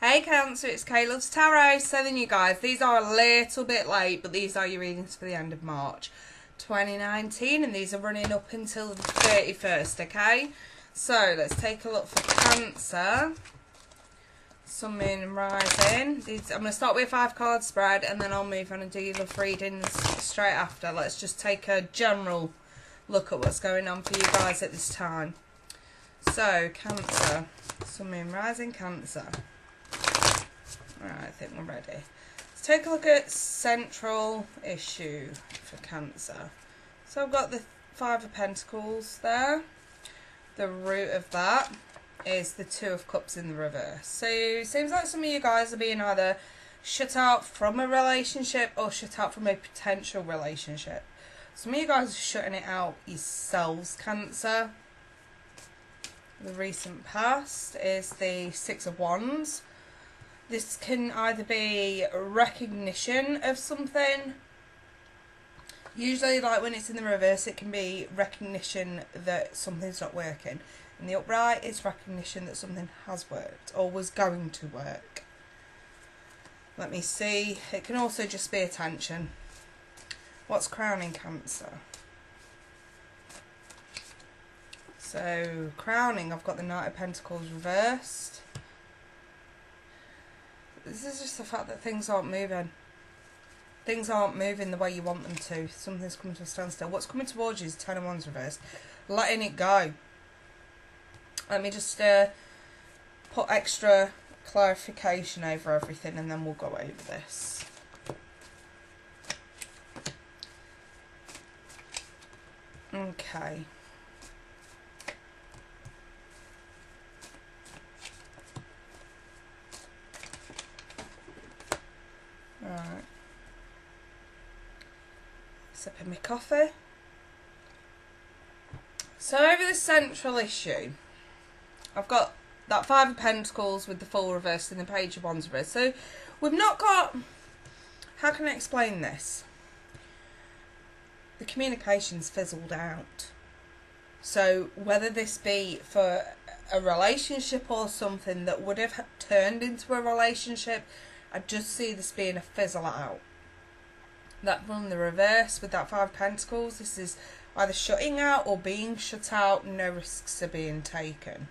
Hey Cancer, it's Kayla's Tarot. So then you guys, these are a little bit late, but these are your readings for the end of March 2019, and these are running up until the 31st, okay? So let's take a look for Cancer. Sun, Moon and Rising. I'm going to start with a 5-card spread, and then I'll move on and do your love readings straight after. Let's just take a general look at what's going on for you guys at this time. So, Cancer. Sun, Moon, Rising, Cancer. Right, I think we're ready. Let's take a look at central issue for Cancer. So I've got the 5 of Pentacles there. The root of that is the 2 of Cups in the reverse. So it seems like some of you guys are being either shut out from a relationship or shut out from a potential relationship. Some of you guys are shutting it out yourselves, Cancer. The recent past is the 6 of Wands. This can either be recognition of something. Usually, like when it's in the reverse, it can be recognition that something's not working. And the upright is recognition that something has worked or was going to work. Let me see. It can also just be attention. What's crowning Cancer? So, crowning, I've got the Knight of Pentacles reversed. This is just the fact that things aren't moving. Things aren't moving the way you want them to. Something's coming to a standstill. What's coming towards you is 10 of Wands reversed. Letting it go. Let me just put extra clarification over everything and then we'll go over this. Okay. Right. Sipping my coffee. So over the central issue, I've got that 5 of Pentacles with the Fool reversed and the Page of Wands reversed. So we've not got, how can I explain this? The communication's fizzled out. So whether this be for a relationship or something that would have turned into a relationship, I just see this being a fizzle out. That from the reverse with that 5 of Pentacles, this is either shutting out or being shut out. No risks are being taken.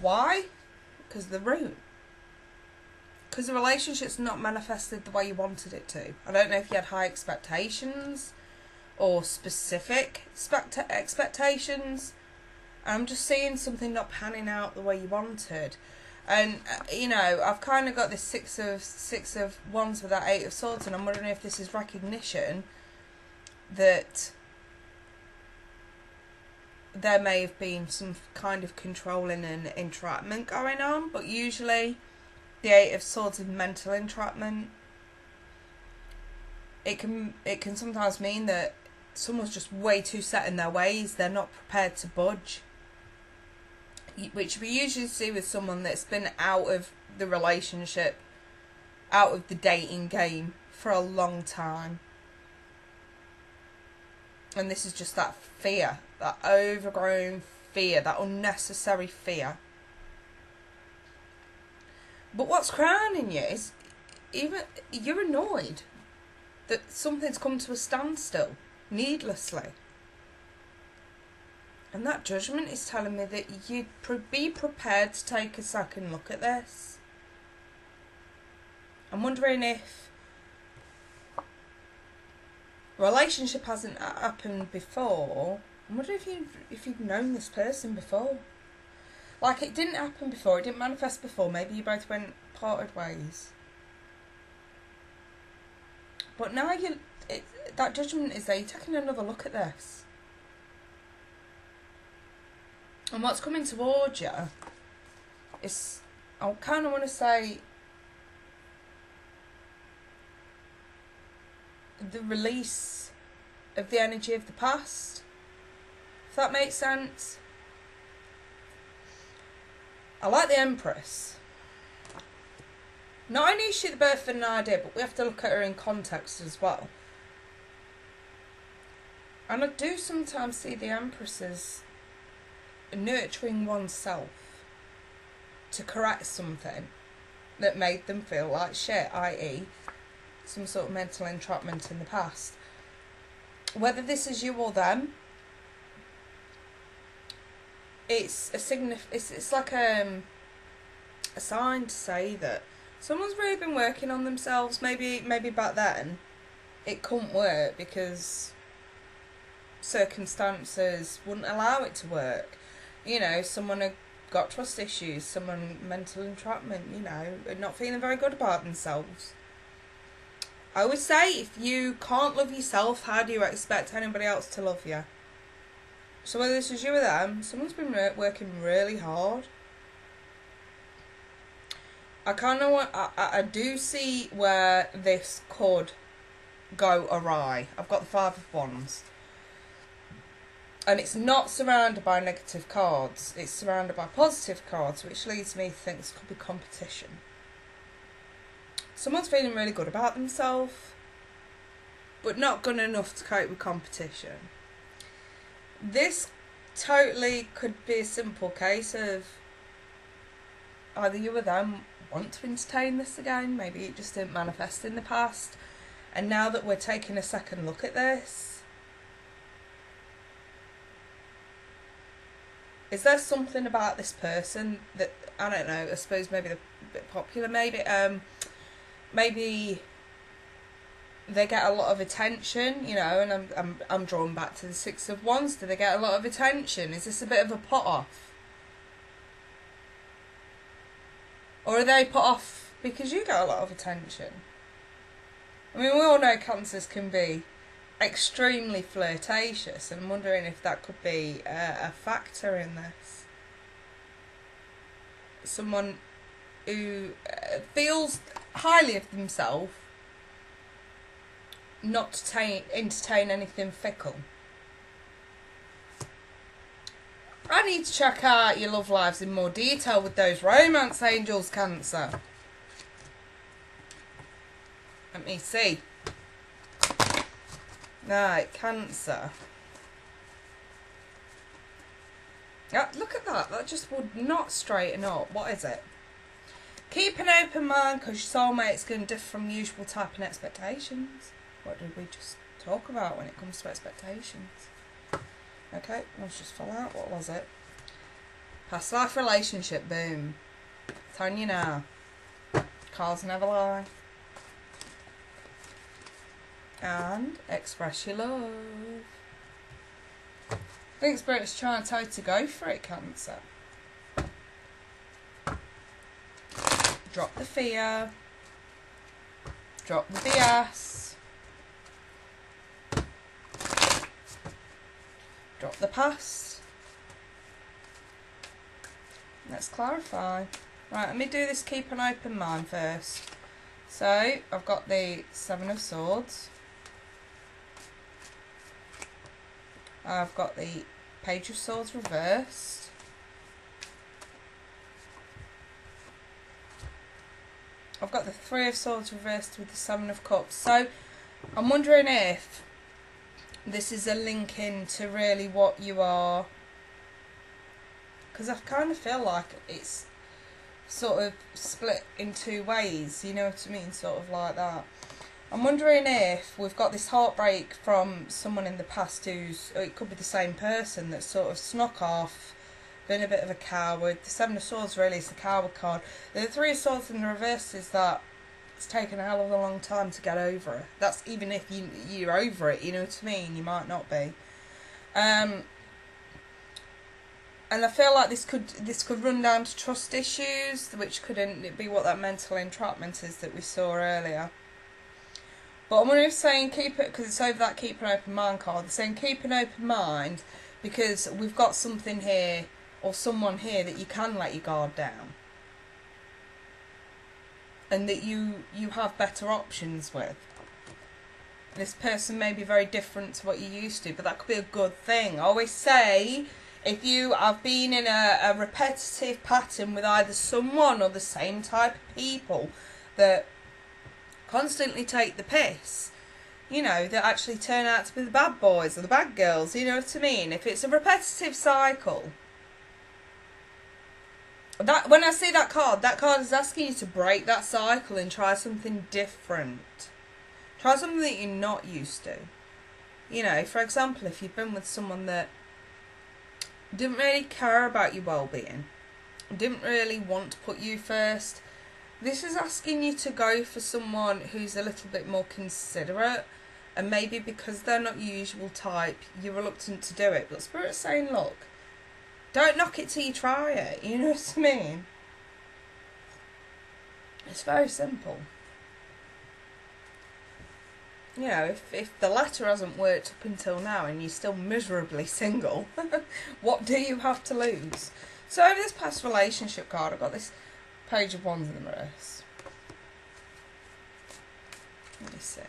Why? Because the root. Because the relationship's not manifested the way you wanted it to. I don't know if you had high expectations or specific expectations. I'm just seeing something not panning out the way you wanted. And, you know, I've kind of got this six of Wands with that 8 of Swords, and I'm wondering if this is recognition that there may have been some kind of controlling and entrapment going on. But usually the 8 of Swords is mental entrapment. It can sometimes mean that someone's just way too set in their ways. They're not prepared to budge. Which we usually see with someone that's been out of the relationship, out of the dating game for a long time. And this is just that fear, that overgrown fear, that unnecessary fear. But what's crowning you is even you're annoyed that something's come to a standstill needlessly. And that judgment is telling me that you'd be prepared to take a second look at this. I'm wondering if a relationship hasn't happened before. I'm wondering if you've known this person before. Like, it didn't happen before, it didn't manifest before. Maybe you both went parted ways. But now that judgment is there. You're taking another look at this. And what's coming towards you is, I kind of want to say, the release of the energy of the past. If that makes sense. I like the Empress. Not only is she the birth of an idea, but we have to look at her in context as well. And I do sometimes see the Empress as nurturing oneself to correct something that made them feel like shit, i.e. some sort of mental entrapment in the past. Whether this is you or them, it's it's like a sign to say that someone's really been working on themselves. Maybe back then it couldn't work because circumstances wouldn't allow it to work. You know, someone had got trust issues, someone mental entrapment, you know, not feeling very good about themselves. I always say, if you can't love yourself, how do you expect anybody else to love you? So whether this is you or them, someone's been working really hard. I kind of want, I do see where this could go awry. I've got the Five of Wands. And it's not surrounded by negative cards. It's surrounded by positive cards, which leads me to think this could be competition. Someone's feeling really good about themselves, but not good enough to cope with competition. This totally could be a simple case of either you or them want to entertain this again. Maybe it just didn't manifest in the past. And now that we're taking a second look at this, is there something about this person that, I don't know, I suppose maybe they're a bit popular, maybe they get a lot of attention, you know, and I'm drawn back to the Six of Wands. Do they get a lot of attention? Is this a bit of a put off? Or are they put off because you get a lot of attention? I mean, we all know Cancers can be extremely flirtatious, and I'm wondering if that could be a factor in this. Someone who feels highly of themselves, not to entertain anything fickle. I need to check out your love lives in more detail with those romance angels, Cancer. Let me see. Right, Cancer. Yeah, look at that. That just would not straighten up. What is it? Keep an open mind, because your soulmate's going to differ from usual type and expectations. What did we just talk about when it comes to expectations? Okay, let's just fill out. What was it? Past life relationship. Boom. Telling you now. Cards never lie. And express your love. I think Spirit's trying to tell you to go for it, Cancer. Drop the fear. Drop the BS. Drop the past. Let's clarify. Right, let me do this keep an open mind first. So, I've got the Seven of Swords. I've got the Page of Swords reversed. I've got the Three of Swords reversed with the Seven of Cups. So, I'm wondering if this is a link into really what you are. Because I kind of feel like it's sort of split in two ways. You know what I mean? Sort of like that. I'm wondering if we've got this heartbreak from someone in the past who's, or it could be the same person, that's sort of snuck off, been a bit of a coward. The Seven of Swords really is the coward card. The Three of Swords in the reverse is that it's taken a hell of a long time to get over it. That's even if you're over it, you know what I mean? You might not be. And I feel like this could run down to trust issues, which could be what that mental entrapment is that we saw earlier. But I'm wondering if saying keep it, because it's over that keep an open mind card, they're saying keep an open mind because we've got something here or someone here that you can let your guard down. And that you have better options with. This person may be very different to what you used to, but that could be a good thing. I always say, if you have been in a repetitive pattern with either someone or the same type of people that constantly take the piss, you know, that actually turn out to be the bad boys or the bad girls, you know what I mean? If it's a repetitive cycle, That when I see that card is asking you to break that cycle and try something different. Try something that you're not used to. You know, for example, if you've been with someone that didn't really care about your well-being, didn't really want to put you first, this is asking you to go for someone who's a little bit more considerate, and maybe because they're not your usual type, you're reluctant to do it. But Spirit's saying, look, don't knock it till you try it, you know what I mean? It's very simple. You know, if the letter hasn't worked up until now and you're still miserably single, what do you have to lose? So over this past relationship card, I've got this Page of Wands in the reverse. Let me see.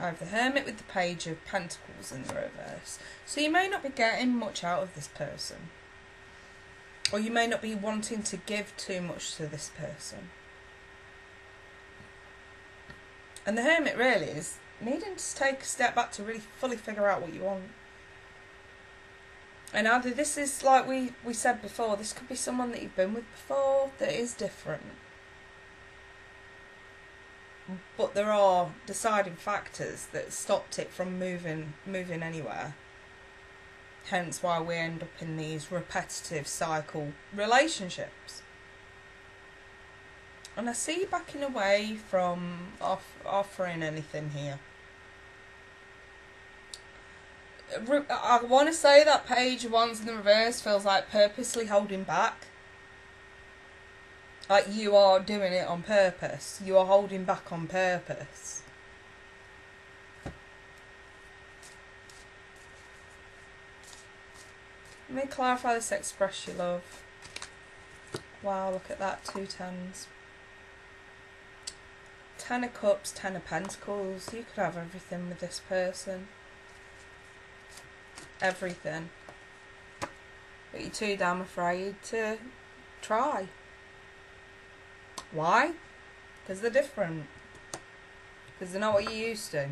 I have the Hermit with the Page of Pentacles in the reverse. So you may not be getting much out of this person. Or you may not be wanting to give too much to this person. And the Hermit really is needing to take a step back to really fully figure out what you want. And either this is, like we said before, this could be someone that you've been with before that is different. But there are deciding factors that stopped it from moving anywhere. Hence why we end up in these repetitive cycle relationships. And I see you backing away from offering anything here. I want to say that Page of Wands in the reverse feels like purposely holding back. Like you are doing it on purpose. You are holding back on purpose. Let me clarify this express your love. Wow, look at that, 2 tens. 10 of Cups, 10 of Pentacles. You could have everything with this person. Everything. But you're too damn afraid to try. Why? Because they're different. Because they're not what you're used to.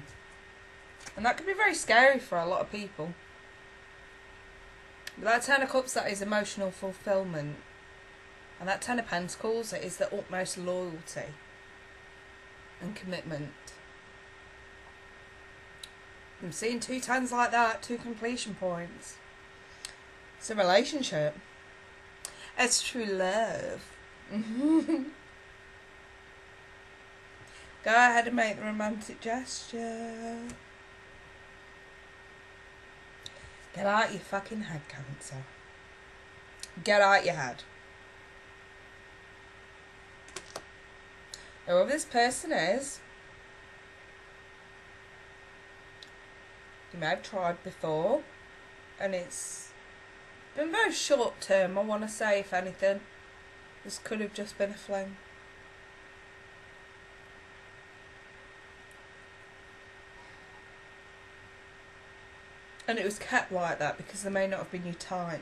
And that can be very scary for a lot of people. But that 10 of Cups, that is emotional fulfillment. And that 10 of Pentacles, that is the utmost loyalty and commitment. I'm seeing 2 tens like that, 2 completion points. It's a relationship. It's true love. Go ahead and make the romantic gesture. Get out your fucking head, Cancer. Get out your head. Whoever this person is, you may have tried before, and it's been very short term, I want to say, if anything. This could have just been a fling. And it was kept like that because they may not have been your type.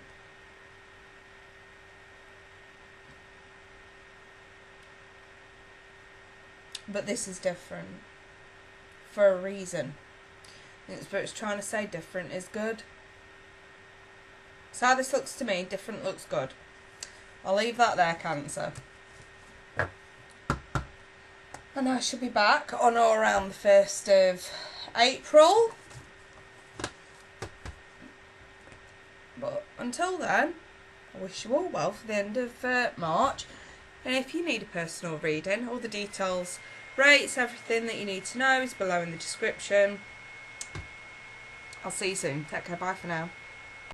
But this is different. For a reason. I think Spirit's trying to say different is good. So how this looks to me, different looks good. I'll leave that there, Cancer. And I shall be back on or around the 1st of April. But until then, I wish you all well for the end of March. And if you need a personal reading, all the details, rates, everything that you need to know is below in the description. I'll see you soon. Take care. Bye for now.